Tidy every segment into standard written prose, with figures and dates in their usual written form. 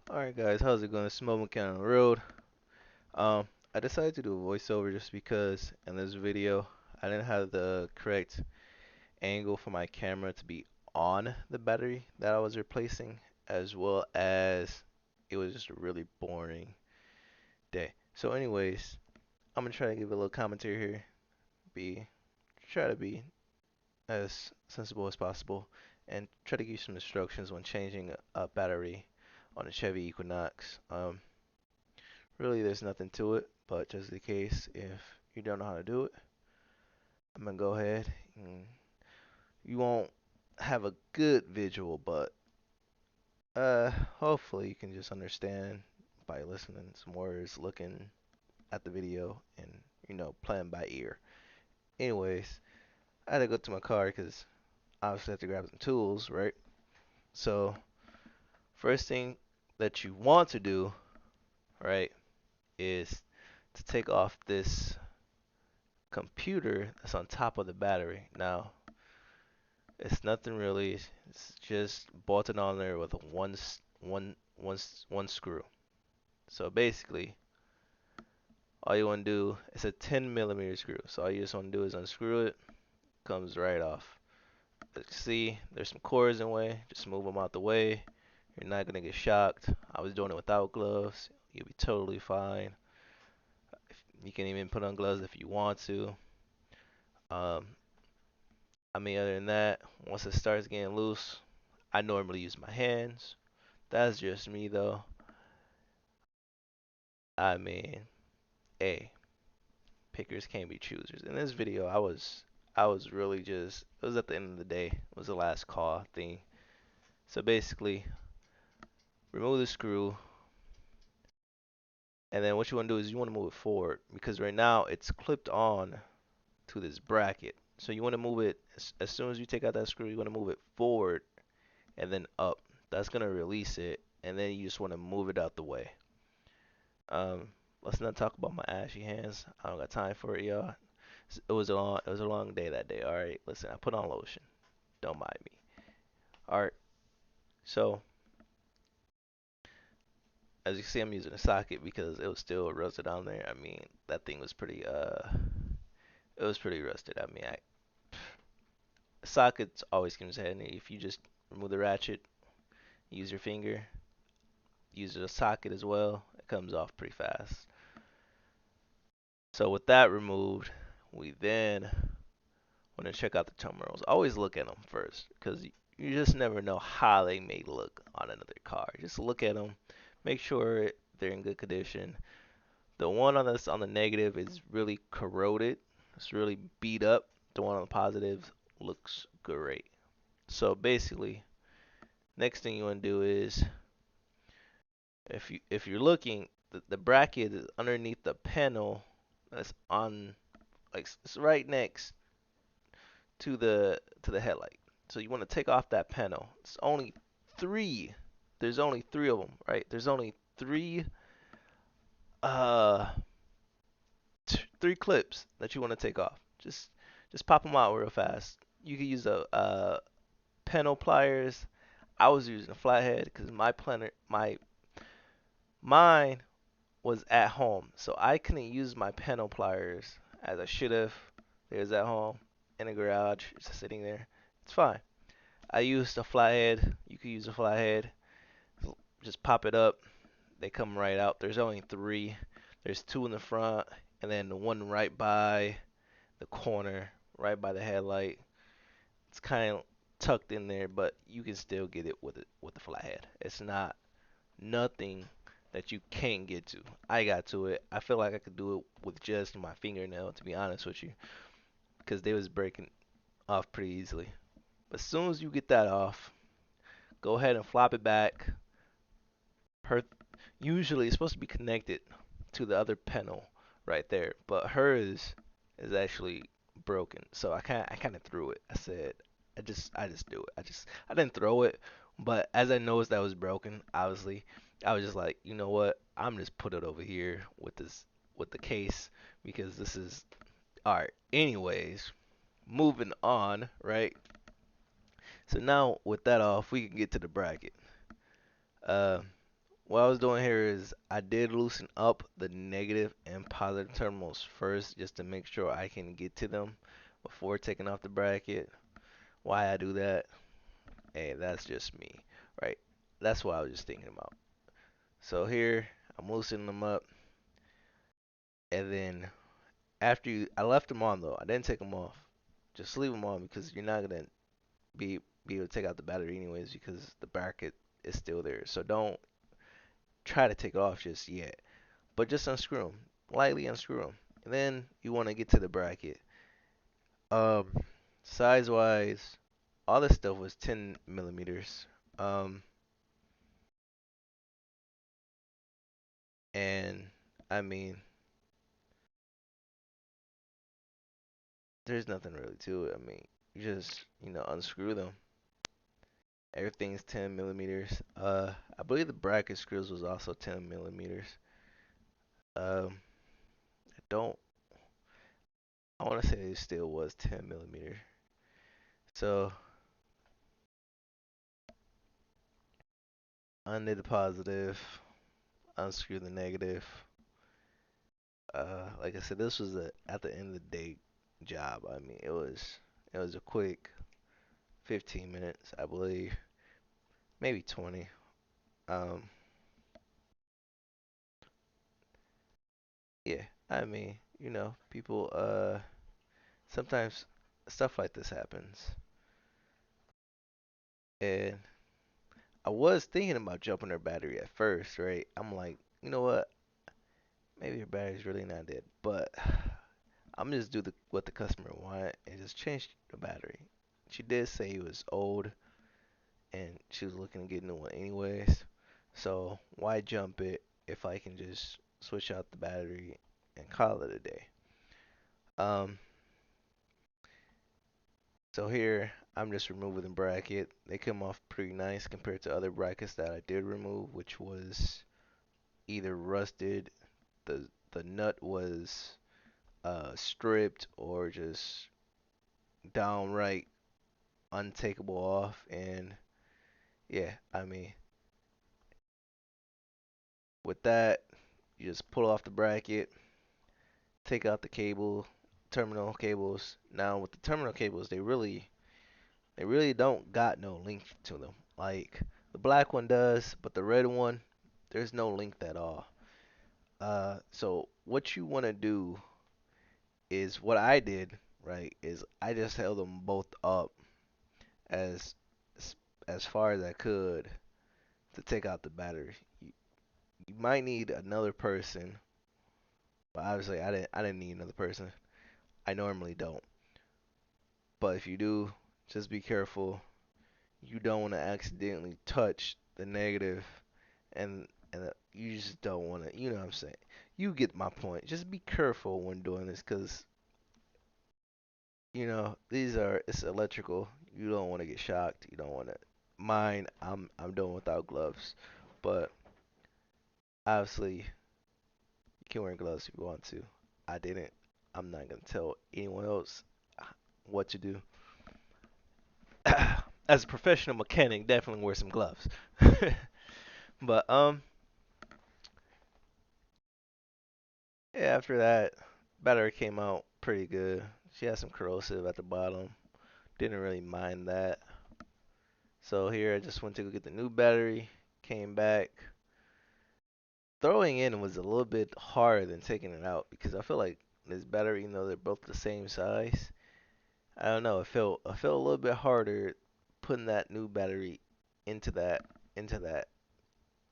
Alright guys, how's it going? Smoke Mechanic on the road. Um, I decided to do a voiceover just because in this video I didn't have the correct angle for my camera to be on the battery that I was replacing, as well as it was just a really boring day. So anyways, I'm gonna try to give a little commentary here, be try to be as sensible as possible, and try to give you some instructions when changing a battery on a Chevy Equinox. Really, there's nothing to it, but just in case if you don't know how to do it, I'm gonna go ahead and you won't have a good visual, but hopefully you can just understand by listening some words, looking at the video, and playing by ear. Anyways, I had to go to my car because obviously I have to grab some tools, right? So first thing that you want to do, right, is to take off this computer that's on top of the battery. Now, it's nothing really. It's just bolted on there with one screw. So basically, all you want to do is a 10 millimeter screw. So all you just want to do is unscrew it. Comes right off. See, there's some cords in the way. Just move them out the way. You're not gonna get shocked. I was doing it without gloves. You'll be totally fine. You can even put on gloves if you want to. Um, other than that, once it starts getting loose, I normally use my hands. That's just me though. I mean, hey, pickers can't be choosers. In this video, I was really just it was at the end of the day. It was the last call thing. So basically, remove the screw, and then what you want to do is you want to move it forward because right now it's clipped on to this bracket. So you want to move it as soon as you take out that screw, you want to move it forward and then up. That's gonna release it, and then you just want to move it out the way. Um, let's not talk about my ashy hands. I don't got time for it, y'all. It was a long day that day. All right, listen, I put on lotion. Don't mind me. All right, so as you can see, I'm using a socket because it was still rusted on there. I mean, that thing was it was pretty rusted. I mean, sockets always comes handy. If you just remove the ratchet, use your finger, use a socket as well. It comes off pretty fast. So with that removed, we then want to check out the terminals. Always look at them first because you just never know how they may look on another car. Just look at them, make sure they're in good condition. The one on the negative is really corroded. It's really beat up. The one on the positive looks great. So basically, next thing you want to do is if you're looking, the bracket is underneath the panel that's on like it's right next to the headlight. So you want to take off that panel. It's only three. There's only three of them, right? There's only uh three clips that you want to take off. Just pop them out real fast. You can use a panel pliers. I was using a flathead because mine was at home, so I couldn't use my panel pliers as I should have. There's at home in the garage, it's just sitting there. It's fine. I used a flathead. You could use a flathead. Just pop it up. They come right out. There's only three. There's two in the front, and then the one right by the corner, right by the headlight. It's kind of tucked in there, but you can still get it with the flathead. It's not nothing that you can't get to. I got to it. I feel like I could do it with just my fingernail, to be honest with you, because they was breaking off pretty easily. But as soon as you get that off, go ahead and flop it back. Per Usually it's supposed to be connected to the other panel right there, but hers is actually broken. So I kind of threw it. I said I just do it. I didn't throw it, but as I noticed that was broken, obviously I was just like, you know what? I'm just put it over here with the case because this is all right. Anyways, moving on, right? So now with that off, we can get to the bracket. Uh, what I was doing here is I did loosen up the negative and positive terminals first just to make sure I can get to them before taking off the bracket. Why I do that? Hey, that's just me, right? That's what I was just thinking about. So here, I'm loosening them up, and then I left them on though. I didn't take them off. Just leave them on because you're not gonna be able to take out the battery anyways because the bracket is still there. So don't try to take it off just yet, but just unscrew them, lightly unscrew them, and then you want to get to the bracket. Um, Size wise, all this stuff was 10 millimeters. Um, and I mean, there's nothing really to it. I mean, you just unscrew them. Everything's 10 millimeters. I believe the bracket screws was also 10 millimeters. Um, I don't. I want to say it still was 10 millimeter. So undo the positive, unscrew the negative. Like I said, this was a at the end of the day job. I mean, it was a quick 15 minutes, I believe, maybe 20. Um, yeah, I mean, people sometimes stuff like this happens, and I was thinking about jumping her battery at first, right? I'm like, you know what? Maybe her battery's really not dead, but I'm just do what the customer wanted and just change the battery. She did say it was old and she was looking to get a new one anyways. So why jump it if I can just switch out the battery and call it a day? Um, so here I'm just removing the bracket. They come off pretty nice compared to other brackets that I did remove, which was either rusted, the nut was stripped, or just downright untakeable off. And yeah, I mean, with that, you just pull off the bracket, take out the terminal cables. Now with the terminal cables, they really don't got no length to them. Like the black one does, but the red one, there's no length at all. So what you want to do is what I did, right? Is I just held them both up as as far as I could to take out the battery. You might need another person, but obviously I didn't need another person. I normally don't. But if you do, just be careful. You don't want to accidentally touch the negative, and you just don't want to. You know what I'm saying? You get my point. Just be careful when doing this, cause it's electrical. You don't want to get shocked. You don't want to. Mine, I'm doing without gloves, but obviously you can wear gloves if you want to. I didn't. I'm not gonna tell anyone else what to do. As a professional mechanic, definitely wear some gloves. But yeah, after that, battery came out pretty good. She had some corrosive at the bottom. Didn't really mind that. So here I just went to go get the new battery. Came back. Throwing in was a little bit harder than taking it out because I feel like this battery, they're both the same size. I don't know. I felt a little bit harder putting that new battery into that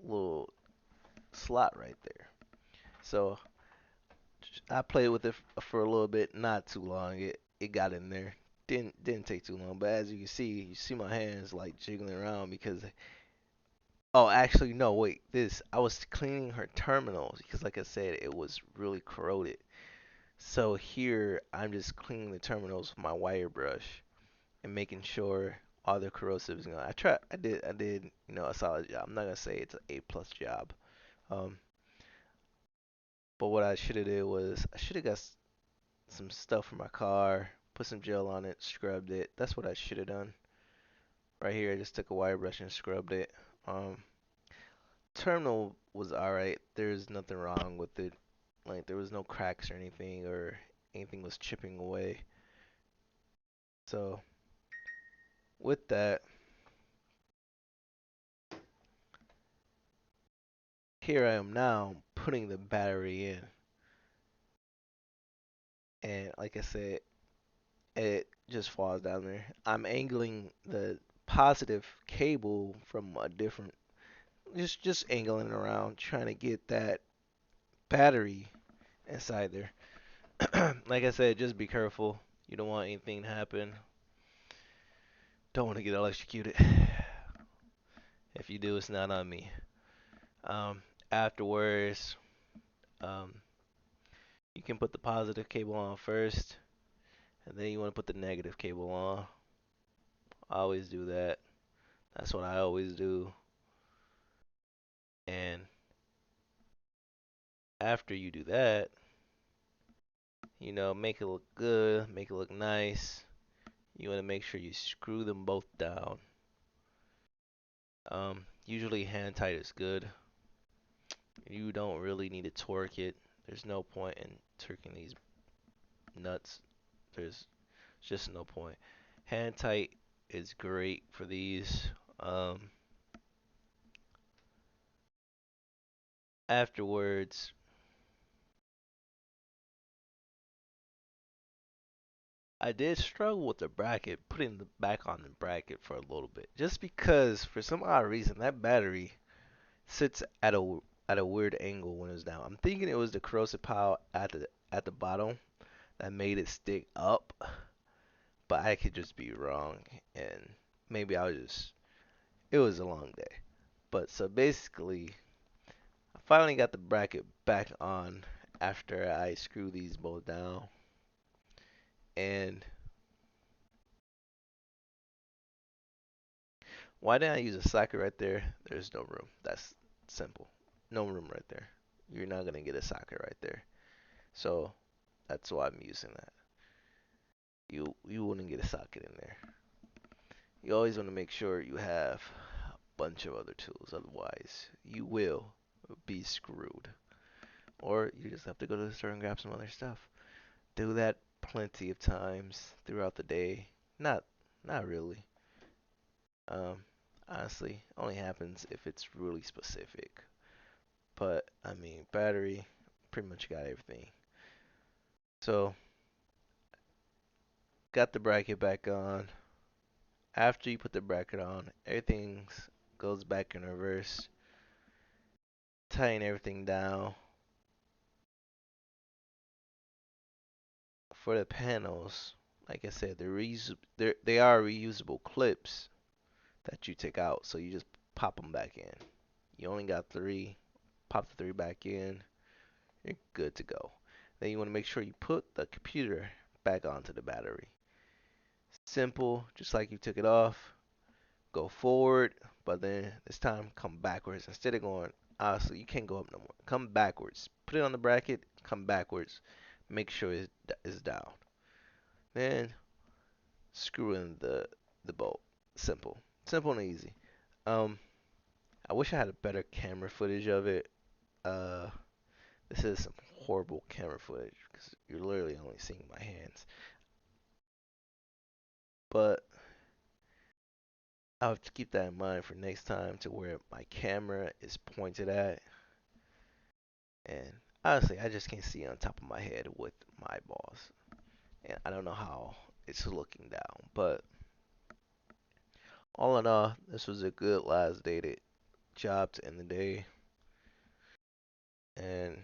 little slot right there. So I played with it for a little bit, not too long. It got in there. Didn't take too long. But as you see my hands like jiggling around because oh, actually no, wait. This I was cleaning her terminals because like I said, it was really corroded. So here I'm just cleaning the terminals with my wire brush and making sure all the corrosive is gone. I did a solid job. I'm not gonna say it's an A+ job. Um, but what I should have did was I should have got some stuff from my car, put some gel on it, scrubbed it. That's what I should have done. Right here, I just took a wire brush and scrubbed it. Um, terminal was alright. There's nothing wrong with it. Like there was no cracks or anything, or anything was chipping away. So with that, here I am now putting the battery in, and like I said, it just falls down there. I'm angling the positive cable from a different, just angling it around, trying to get that battery inside there. Like I said, just be careful. You don't want anything to happen. Don't want to get electrocuted. If you do, it's not on me. Um, Afterwards, um, you can put the positive cable on first, and then you want to put the negative cable on. I always do that. That's what I always do. And after you do that, make it look good, make it look nice. You want to make sure you screw them both down. Usually hand tight is good. You don't really need to torque it. There's no point in torquing these nuts. There's just no point. Hand tight is great for these. Um, Afterwards, I did struggle with the bracket, putting the back on the bracket for a little bit, just because for some odd reason that battery sits at a weird angle when it's down. I'm thinking it was the corrosive pile at the bottom that made it stick up, but I could just be wrong, and maybe I was just it was a long day. But so basically, I finally got the bracket back on after I screwed these both down, and why didn't I use a socket right there? There's no room. That's simple. No room right there. You're not gonna get a socket right there. So that's why I'm using that. You wouldn't get a socket in there. You always want to make sure you have a bunch of other tools. Otherwise, you will be screwed. Or you just have to go to the store and grab some other stuff. Do that plenty of times throughout the day. Not not really. Um, Honestly, only happens if it's really specific. But I mean, battery, pretty much got everything. So, got the bracket back on. After you put the bracket on, everything goes back in reverse. Tighten everything down. For the panels, like I said, they are reusable clips that you take out. So you just pop them back in. You only got three. Pop the three back in. You're good to go. Then you want to make sure you put the computer back onto the battery. Simple, just like you took it off. Go forward, but then this time come backwards. Instead of going, honestly, you can't go up no more. Come backwards. Put it on the bracket, come backwards. Make sure it's down. Then screw in the bolt. Simple. Simple and easy. Um, I wish I had a better camera footage of it. Uh, this is some horrible camera footage because you're literally only seeing my hands. But I'll have to keep that in mind for next time to where my camera is pointed at. And honestly, I just can't see on top of my head with my eyeballs. And I don't know how it's looking down. But all in all, this was a good last dated job to end the day. And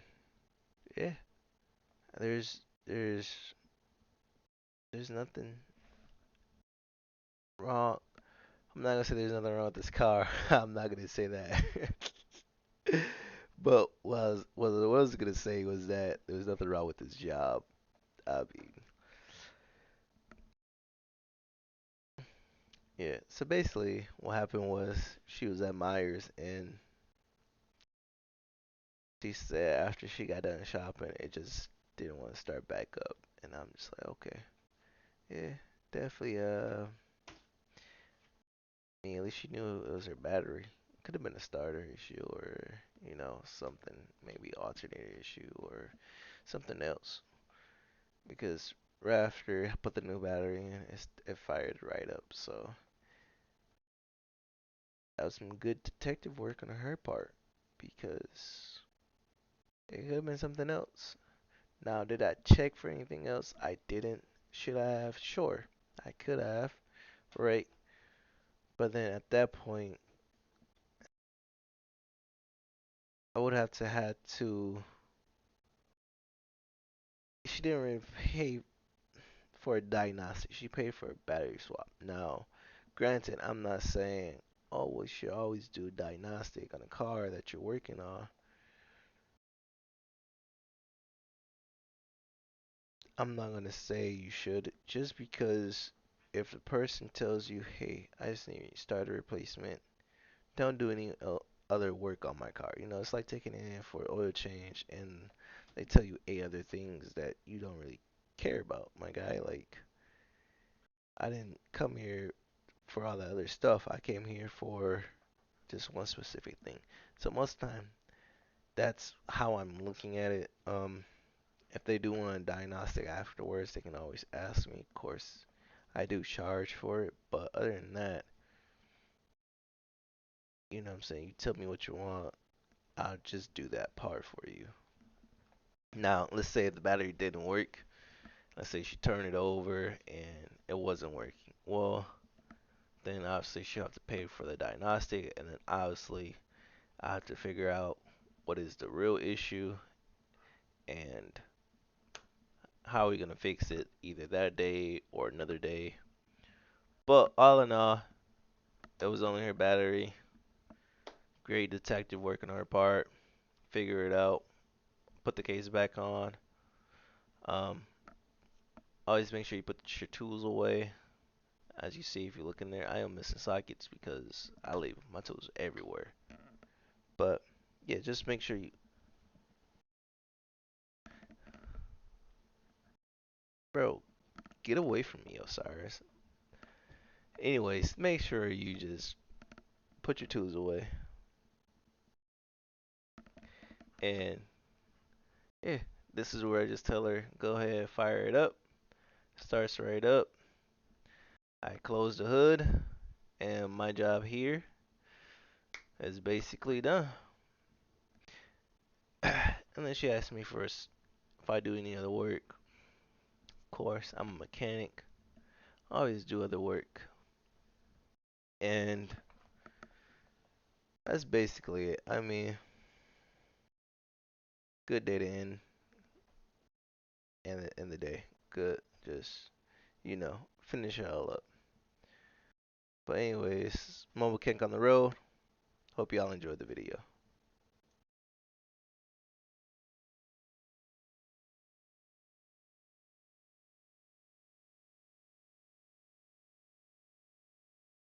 yeah, there's there's there's nothing wrong. I'm not gonna say there's nothing wrong with this car. I'm not gonna say that. But what I was gonna say was that there's nothing wrong with this job. I mean, yeah. So basically, what happened was she was at Meijer's and she said after she got done shopping, it just didn't want to start back up. And I'm just like, okay, yeah, definitely. I mean, at least she knew it was her battery. Could have been a starter issue or, something, maybe alternator issue or something else. Because right after I put the new battery in, it fired right up. So that was some good detective work on her part because it could have been something else. Now, did I check for anything else? I didn't. Should I have? Sure, I could have, right? But then at that point, I would have to had to. She didn't really pay for a diagnostic. She paid for a battery swap. Now, granted, I'm not saying, oh, we should always do a diagnostic on a car that you're working on. I'm not gonna say you should just because if the person tells you, hey, I just need a starter replacement, don't do any other work on my car. It's like taking it in for oil change and they tell you eight other things that you don't really care about, my guy. Like, I didn't come here for all that other stuff. I came here for just one specific thing. So most time, that's how I'm looking at it. If they do want a diagnostic afterwards, they can always ask me. Of course, I do charge for it, but other than that, you know what I'm saying? You tell me what you want, I'll just do that part for you. Now, let's say if the battery didn't work, let's say she turned it over and it wasn't working. Well, then obviously she'll have to pay for the diagnostic, and then obviously I have to figure out what is the real issue and how are we gonna fix it either that day or another day. But all in all, it was only her battery. Great detective work on her part. Figure it out. Put the case back on. Um, Always make sure you put your tools away. As you see, if you look in there, I am missing sockets because I leave my tools everywhere. But yeah, just make sure you, bro, get away from me, Osiris. Anyways, make sure you just put your tools away. And yeah, this is where I just tell her, go ahead, fire it up. Starts right up. I close the hood, and my job here is basically done. And then she asked me first if I do any other work. Of course, I'm a mechanic. I always do other work. And that's basically it. I mean, good day to end the day. Good. Just, finish it all up. But anyways, mobile kink on the road. Hope y'all enjoyed the video.